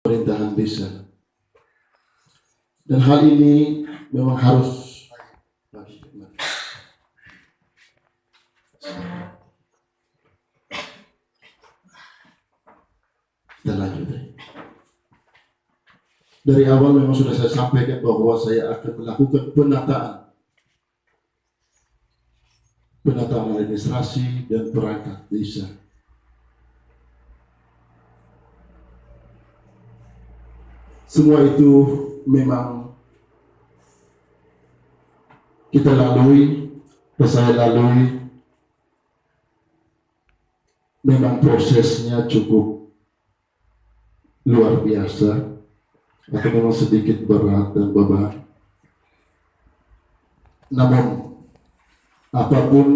pemerintahan desa. Dan hal ini memang harus kita lanjut. Dari awal memang sudah saya sampaikan bahwa saya akan melakukan penataan administrasi dan perangkat desa. Semua itu memang kita lalui, saya lalui. Memang prosesnya cukup luar biasa, atau memang sedikit berat dan beban. Namun apapun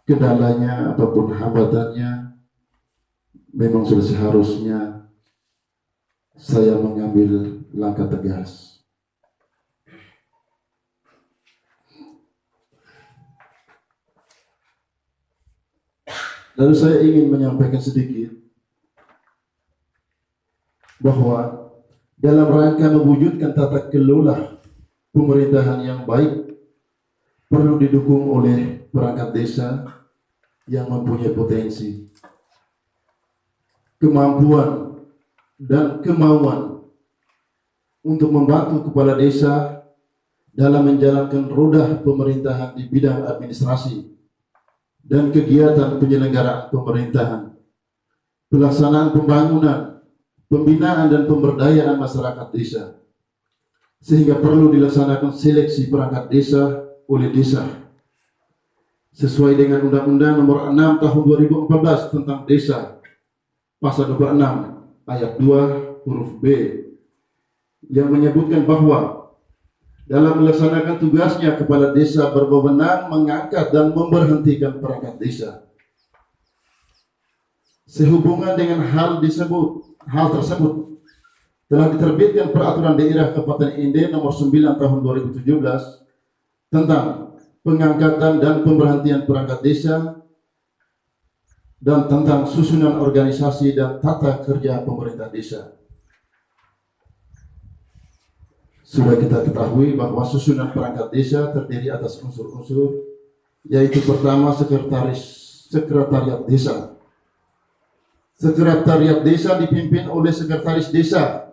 kendalanya, apapun hambatannya, memang sudah seharusnya saya mengambil langkah tegas. Lalu saya ingin menyampaikan sedikit bahwa dalam rangka mewujudkan tata kelola pemerintahan yang baik, perlu didukung oleh perangkat desa yang mempunyai potensi, kemampuan, dan kemauan untuk membantu kepala desa dalam menjalankan roda pemerintahan di bidang administrasi dan kegiatan penyelenggaraan pemerintahan, pelaksanaan pembangunan, pembinaan dan pemberdayaan masyarakat desa, sehingga perlu dilaksanakan seleksi perangkat desa oleh desa sesuai dengan Undang-Undang Nomor 6 Tahun 2014 tentang Desa, Pasal 26 Ayat 2 huruf B, yang menyebutkan bahwa dalam melaksanakan tugasnya, kepala desa berwenang mengangkat dan memberhentikan perangkat desa. Sehubungan dengan hal tersebut telah diterbitkan Peraturan Daerah Kabupaten Inde Nomor 9 Tahun 2017 tentang pengangkatan dan pemberhentian perangkat desa dan tentang susunan organisasi dan tata kerja pemerintah desa. Sudah kita ketahui bahwa susunan perangkat desa terdiri atas unsur-unsur, yaitu pertama sekretariat desa. Sekretariat desa dipimpin oleh sekretaris desa,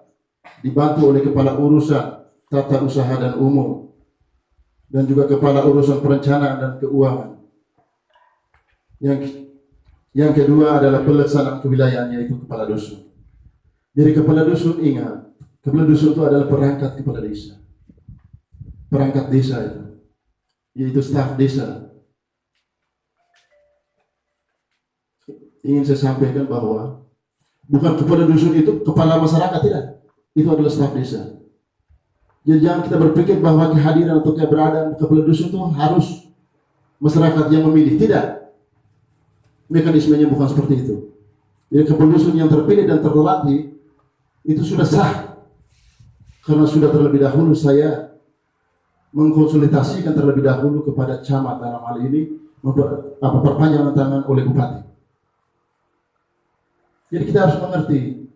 dibantu oleh kepala urusan tata usaha dan umum, dan juga kepala urusan perencanaan dan keuangan. Yang kedua adalah pelaksanaan kewilayahan, yaitu kepala dusun. Jadi kepala dusun, ingat, kepala dusun itu adalah perangkat kepala desa. Perangkat desa itu, yaitu staf desa. Ingin saya sampaikan bahwa bukan kepala dusun itu kepala masyarakat, tidak. Itu adalah staf desa. Jadi jangan kita berpikir bahwa kehadiran atau keberadaan kepala dusun itu harus masyarakat yang memilih. Tidak. Mekanismenya bukan seperti itu. Jadi kepala dusun yang terpilih dan terlatih itu sudah sah. Karena sudah terlebih dahulu saya mengkonsultasikan terlebih dahulu kepada camat dalam hal ini perpanjangan tangan oleh bupati. Jadi kita harus mengerti,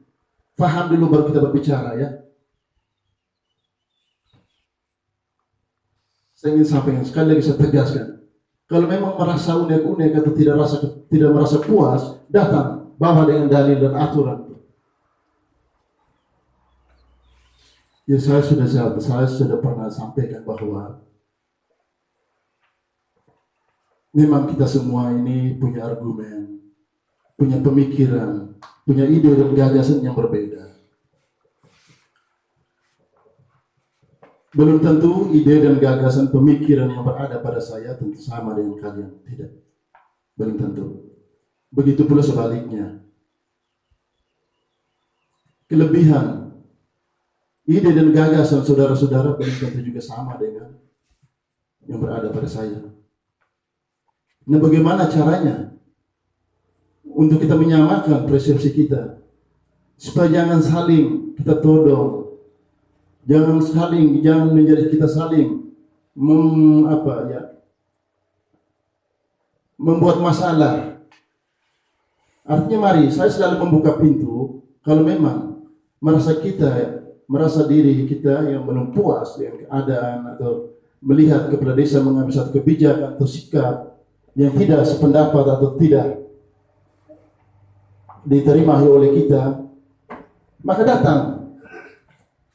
paham dulu baru kita berbicara, ya. Saya ingin sampaikan sekali lagi, saya tegaskan, kalau memang merasa unek-unek atau tidak merasa puas, datang bawa dengan dalil dan aturan. Ya, saya sudah pernah sampaikan bahwa memang kita semua ini punya argumen, punya pemikiran, punya ide dan gagasan yang berbeda. Belum tentu ide dan gagasan pemikiran yang berada pada saya tentu sama dengan kalian, tidak. Belum tentu. Begitu pula sebaliknya. Kelebihan ide dan gagasan saudara-saudara belum tentu juga sama dengan yang berada pada saya. Nah, bagaimana caranya untuk kita menyamakan persepsi kita supaya jangan saling kita todong, jangan menjadi kita saling membuat masalah. Artinya mari saya selalu membuka pintu Kalau memang merasa diri kita yang belum puas dengan keadaan atau melihat kepala desa mengambil satu kebijakan atau sikap yang tidak sependapat atau tidak diterima oleh kita, maka datang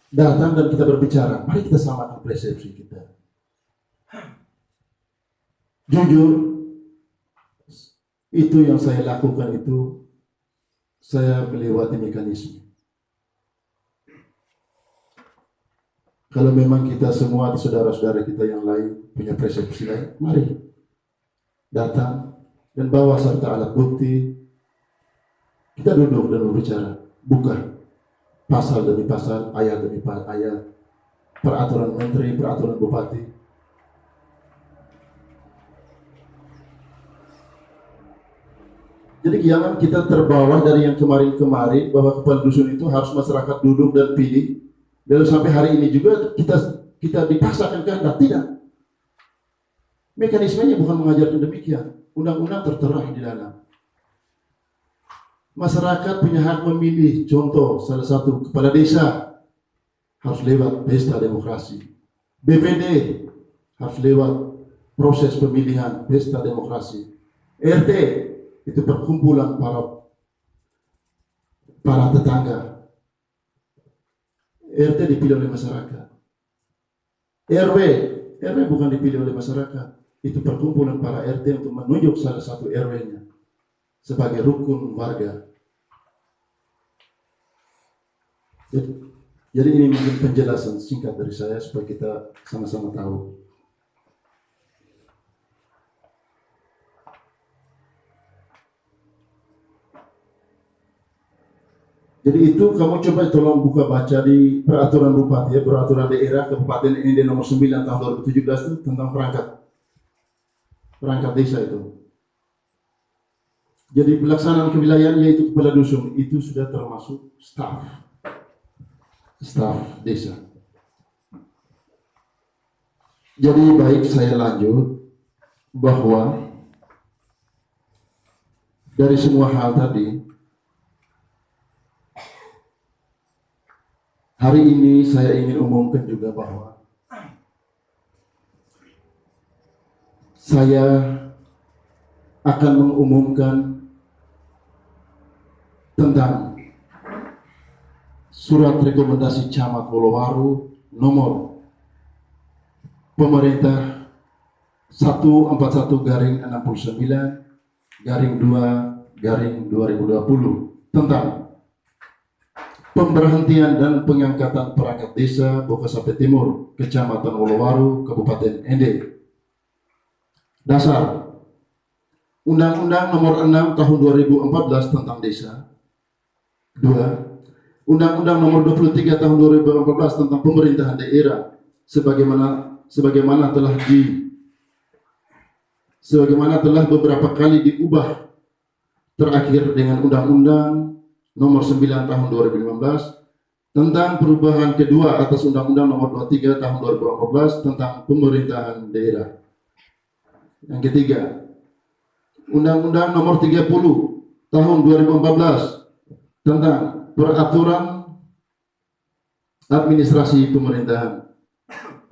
dan kita berbicara. Mari kita samakan persepsi kita. Jujur, itu yang saya lakukan itu saya melewati mekanisme. Kalau memang kita semua, saudara-saudara kita yang lain punya persepsi lain, mari datang dan bawa serta alat bukti. Kita duduk dan berbicara, bukan pasal demi pasal, ayat demi ayat, peraturan menteri, peraturan bupati. Jadi jangan kita terbawa dari yang kemarin-kemarin bahwa kepala dusun itu harus masyarakat duduk dan pilih. Dan sampai hari ini juga kita dipaksakan kehendak, tidak. Mekanismenya bukan mengajarkan demikian. Undang-undang tertera di dalam. Masyarakat punya hak memilih. Contoh, salah satu kepala desa harus lewat pesta demokrasi. BPD harus lewat proses pemilihan pesta demokrasi. RT itu perkumpulan para tetangga. RT dipilih oleh masyarakat. RW bukan dipilih oleh masyarakat. Itu perkumpulan para RT untuk menunjuk salah satu RW-nya sebagai rukun warga. Jadi ini mungkin penjelasan singkat dari saya supaya kita sama-sama tahu. Jadi itu kamu coba tolong buka baca di peraturan bupati, peraturan daerah Kabupaten ND nomor 9 tahun 2017 itu tentang perangkat desa itu. Jadi pelaksanaan kewilayahan yaitu kepala dusun itu sudah termasuk staf desa. Jadi baik saya lanjut bahwa dari semua hal tadi, hari ini saya ingin umumkan juga bahwa saya akan mengumumkan tentang surat rekomendasi Camat Wolowaru nomor pemerintah 141/69/2/2020 tentang pemberhentian dan pengangkatan perangkat desa Bokasape Timur, Kecamatan Wolowaru, Kabupaten ND. Dasar Undang-Undang Nomor 6 Tahun 2014 tentang Desa. 2. Undang-Undang Nomor 23 Tahun 2014 tentang Pemerintahan Daerah sebagaimana telah beberapa kali diubah, terakhir dengan Undang-Undang Nomor 9 Tahun 2015 tentang perubahan kedua atas Undang-Undang Nomor 23 Tahun 2014 tentang Pemerintahan Daerah. Yang ketiga, Undang-Undang Nomor 30 Tahun 2014 tentang Peraturan Administrasi Pemerintahan.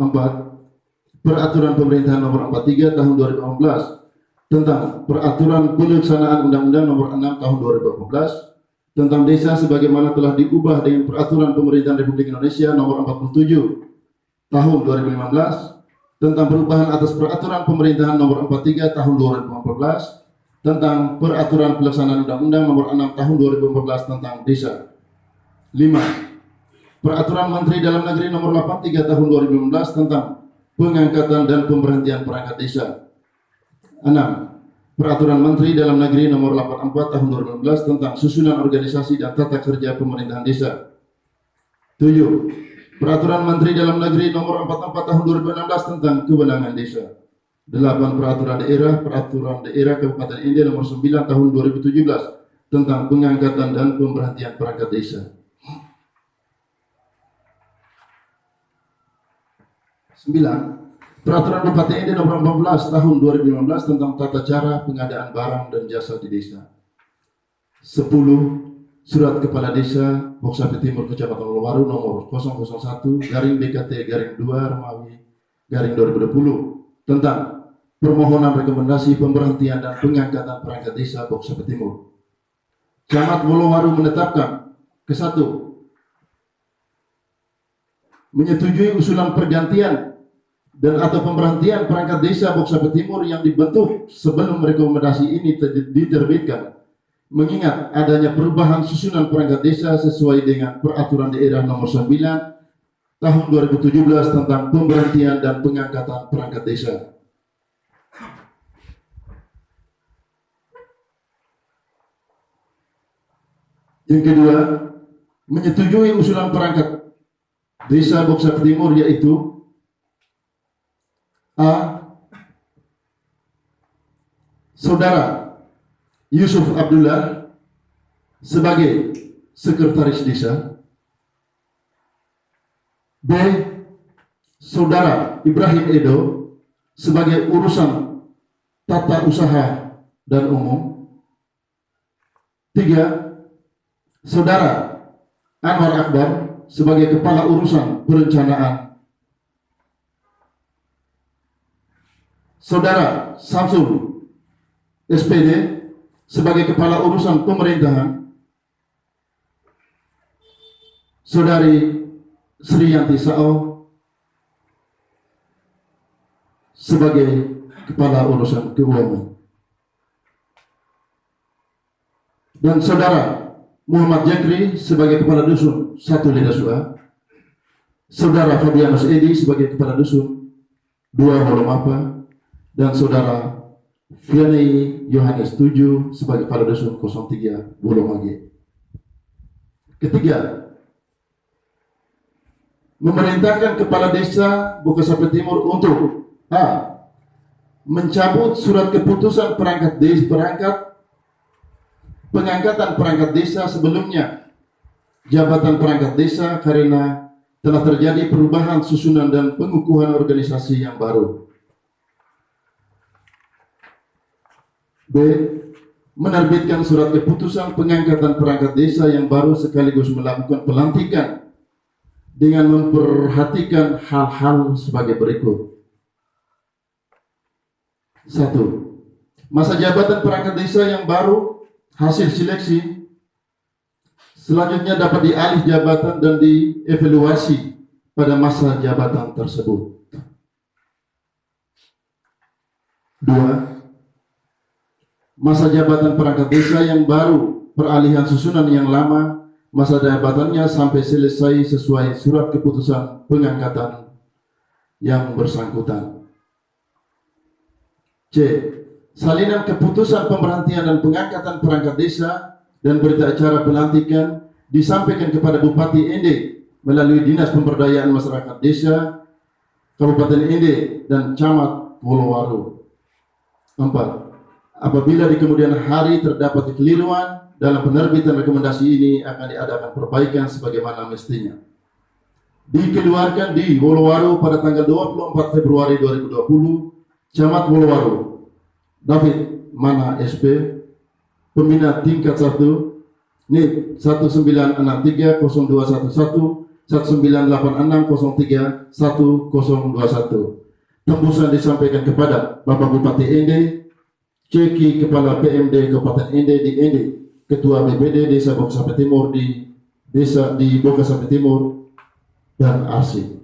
4. Peraturan Pemerintahan Nomor 43 Tahun 2015 tentang Peraturan Pelaksanaan Undang-Undang Nomor 6 Tahun 2014 tentang desa sebagaimana telah diubah dengan Peraturan Pemerintahan Republik Indonesia Nomor 47 Tahun 2015 tentang perubahan atas Peraturan Pemerintahan Nomor 43 Tahun 2014 tentang Peraturan Pelaksanaan Undang-Undang Nomor 6 Tahun 2014 tentang desa. 5. Peraturan Menteri Dalam Negeri Nomor 83 Tahun 2015 tentang pengangkatan dan pemberhentian perangkat desa. 6. Peraturan Menteri Dalam Negeri Nomor 84 Tahun 2015 tentang susunan organisasi dan tata kerja pemerintahan desa. 7. Peraturan Menteri Dalam Negeri Nomor 44 Tahun 2016 tentang kewenangan desa. 8. Peraturan Daerah Kabupaten ND Nomor 9 Tahun 2017 tentang pengangkatan dan pemberhentian perangkat desa. 9. Peraturan Bupati ND Nomor 14 Tahun 2015 tentang tata cara pengadaan barang dan jasa di desa. 10. Surat Kepala Desa Boksapi Timur Kecamatan Wolowaru nomor 001/DKT-2 Romawi garing 2020 tentang permohonan rekomendasi pemberhentian dan pengangkatan perangkat desa Boksapi Timur. Camat Wolowaru menetapkan ke-1, menyetujui usulan pergantian dan atau pemberhentian perangkat desa Boksapi Timur yang dibentuk sebelum rekomendasi ini diterbitkan, mengingat adanya perubahan susunan perangkat desa sesuai dengan Peraturan Daerah Nomor 9 Tahun 2017 tentang pemberhentian dan pengangkatan perangkat desa. Yang kedua, menyetujui usulan perangkat desa Boksapi Timur, yaitu A. Saudara Yusuf Abdullah sebagai sekretaris desa. B. Saudara Ibrahim Edo sebagai urusan tata usaha dan umum. 3. Saudara Anwar Akbar sebagai kepala urusan perencanaan. Saudara Samsul SPD sebagai kepala urusan pemerintahan. Saudari Sriyanti Sao sebagai kepala urusan keuangan. Dan saudara Muhammad Jakri sebagai kepala dusun 1 Lidah Sua. Saudara Fabianus Edi sebagai kepala dusun 2 Holomapa. Dan saudara Fiani Yohanes 7 sebagai kepala dusun 03 Bolomage. Ketiga, memerintahkan kepala desa Boksapi Timur untuk A. mencabut surat keputusan pengangkatan perangkat desa sebelumnya jabatan perangkat desa karena telah terjadi perubahan susunan dan pengukuhan organisasi yang baru. B. menerbitkan surat keputusan pengangkatan perangkat desa yang baru sekaligus melakukan pelantikan dengan memperhatikan hal-hal sebagai berikut. 1. Masa jabatan perangkat desa yang baru hasil seleksi selanjutnya dapat dialih jabatan dan dievaluasi pada masa jabatan tersebut. 2. Masa jabatan perangkat desa yang baru peralihan susunan yang lama masa jabatannya sampai selesai sesuai surat keputusan pengangkatan yang bersangkutan. C. Salinan keputusan pemberhentian dan pengangkatan perangkat desa dan berita acara pelantikan disampaikan kepada Bupati Ende melalui Dinas Pemberdayaan Masyarakat Desa Kabupaten Ende dan Camat Wolowaru. 4. Apabila di kemudian hari terdapat kekeliruan dalam penerbitan rekomendasi ini, akan diadakan perbaikan sebagaimana mestinya. Dikeluarkan di Wolowaru pada tanggal 24 Februari 2020, Camat Wolowaru David Mana SP, pembina tingkat 1, NIP 19630211 1986031021. Tembusan disampaikan kepada Bapak Bupati Ende, Ceki Kepala PMD Kabupaten Ende di Ende, Ketua BPD Desa Boksapi Timur di Boksapi Timur, dan Arsy.